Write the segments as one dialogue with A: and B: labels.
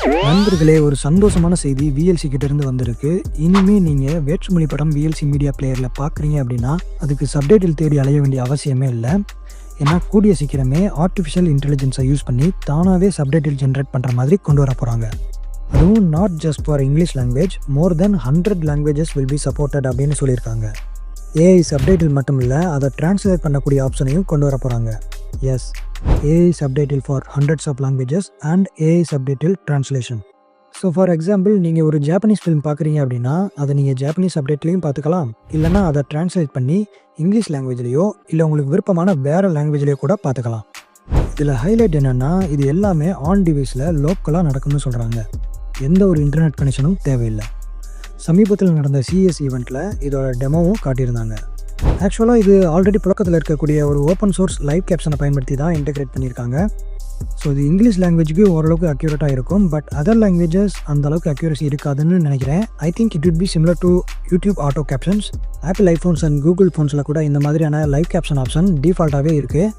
A: நண்பர்களே, ஒரு சந்தோஷமான செய்தி விஎல்சி கிட்ட இருந்து வந்திருக்கு. இனிமே நீங்க வேற்றுமொழி படம் விஎல்சி மீடியா பிளேயர்ல பார்க்குறீங்க அப்படின்னா, அதுக்கு சப்டைட்டில் தேடி அலைய வேண்டிய அவசியமே இல்லை. ஏன்னா கூடிய சீக்கிரமே ஆர்டிஃபிஷியல் இன்டெலிஜென்ஸை யூஸ் பண்ணி தானாகவே சப்டைட்டில் ஜென்ரேட் பண்ணுற மாதிரி கொண்டு வர போகிறாங்க. அதுவும் not just for English language, more then 100 languages will be supported அப்படின்னு சொல்லியிருக்காங்க. ஏஐ சப்டைட்டில் மட்டும் இல்லை, அதை டிரான்ஸ்லேட் பண்ணக்கூடிய ஆப்ஷனையும் கொண்டு வர போகிறாங்க. Yes, AI subtitle for hundreds of languages and AI subtitle translation. So for example, நீங்கள் ஒரு ஜாப்பனீஸ் ஃபிலிம் பார்க்குறீங்க அப்படின்னா அதை நீங்கள் ஜாப்பனீஸ் சப்டைட்டிலையும் பார்த்துக்கலாம். இல்லைனா அதை டிரான்ஸ்லேட் பண்ணி இங்கிலீஷ் லாங்குவேஜ்லேயோ இல்லை உங்களுக்கு விருப்பமான வேறு லாங்குவேஜ்லேயோ கூட பார்த்துக்கலாம். இதில் ஹைலைட் என்னென்னா, இது எல்லாமே ஆன் டிவைஸில் லோக்கலாக நடக்கும்னு சொல்கிறாங்க. எந்த ஒரு இன்டர்நெட் கனெக்ஷனும் தேவையில்லை. சமீபத்தில் நடந்த சிஎஸ் ஈவெண்ட்டில் இதோட டெமோவும் காட்டியிருந்தாங்க. ஆக்சுவலாக இது ஆல்ரெடி புழக்கத்தில் இருக்கக்கூடிய ஒரு ஓப்பன் சோர்ஸ் லைவ் கேப்ஷனை பயன்படுத்தி தான் இன்டெகிரேட் பண்ணியிருக்காங்க. ஸோ இது இங்கிலீஷ் லாங்குவேஜுக்கு ஓரளவுக்கு அக்யூரேட்டாக இருக்கும். பட் அதர் லாங்குவேஜஸ் அந்தளவுக்கு அக்யூரசி இருக்காதுன்னு நினைக்கிறேன். I think it would be similar to YouTube auto captions. Apple iPhones and Google ஃபோன்ஸில் கூட இந்த மாதிரியான லைவ் கேப்ஷன் ஆப்ஷன் டிஃபால்ட்டாகவே இருக்குது.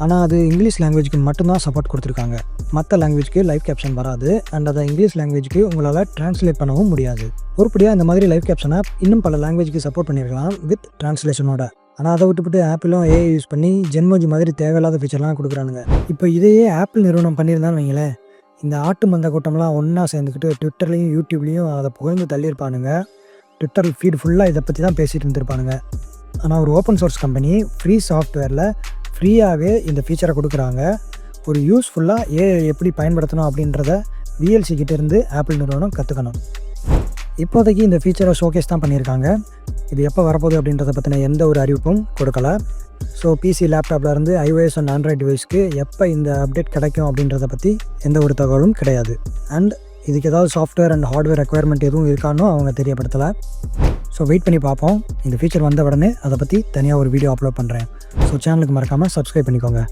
A: ஆனால் அது இங்கிலீஷ் லாங்குவேஜுக்கு மட்டும்தான் சப்போர்ட் கொடுத்துருக்காங்க. மற்ற லாங்குவேஜ்க்கு லைவ் கேப்ஷன் வராது. அண்ட் அதை இங்கிலீஷ் லாங்குவேஜுக்கு உங்களால் டிரான்ஸ்லேட் பண்ணவும் முடியாது. ஒருபடியாக இந்த மாதிரி லைவ் கேப்ஷனை இன்னும் பல லாங்குவேஜுக்கு சப்போர்ட் பண்ணியிருக்கலாம் வித் டிரான்ஸ்லேஷனோட. ஆனால் அதை விட்டுவிட்டு ஆப்பிளும் ஏஐ யூஸ் பண்ணி ஜென்மோஜி மாதிரி தேவையில்லாத ஃபீச்சர்லாம் கொடுக்குறானுங்க. இப்போ இதையே ஆப்பிள் நிறுவனம் பண்ணியிருந்தான்னு வைங்களேன், இந்த ஆட்டு மந்த கூட்டம்லாம் ஒன்றா சேர்ந்துக்கிட்டு ட்விட்டர்லேயும் யூடியூப்லேயும் அதை புகழ்ந்து தள்ளியிருப்பானுங்க. ட்விட்டர் ஃபீட் ஃபுல்லாக இதை பற்றி தான் பேசிகிட்டு இருந்திருப்பானுங்க. ஆனால் ஒரு ஓப்பன் சோர்ஸ் கம்பெனி ஃப்ரீ சாஃப்ட்வேரில் ஃப்ரீயாகவே இந்த ஃபீச்சரை கொடுக்குறாங்க. ஒரு யூஸ்ஃபுல்லாக ஏஐ எப்படி பயன்படுத்தணும் அப்படின்றத விஎல்சி கிட்டேருந்து ஆப்பிள் நிறுவனம் கற்றுக்கணும். இப்போதைக்கு இந்த ஃபீச்சரை ஷோகேஸ் தான் பண்ணியிருக்காங்க. இது எப்போ வரப்போகுது அப்படின்றத பற்றின எந்த ஒரு அறிவிப்பும் கொடுக்கல. ஸோ பிசி லேப்டாப்லேருந்து iOS அண்ட் ஆண்ட்ராய்ட் டிவைஸ்க்கு எப்போ இந்த அப்டேட் கிடைக்கும் அப்படின்றத பற்றி எந்த ஒரு தகவலும் கிடையாது. அண்ட் இதுக்கு ஏதாவது சாஃப்ட்வேர் அண்ட் ஹார்ட்வேர் ரெக்குயர்மெண்ட் எதுவும் இருக்கானோ அவங்க தெரியப்படுத்தலை. ஸோ வெயிட் பண்ணி பார்ப்போம். இந்த ஃபீச்சர் வந்த உடனே அதை பற்றி தனியாக ஒரு வீடியோ அப்லோட் பண்ணுறேன். ஸோ சேனலுக்கு மறக்காமல் சப்ஸ்கிரைப் பண்ணிக்கோங்க.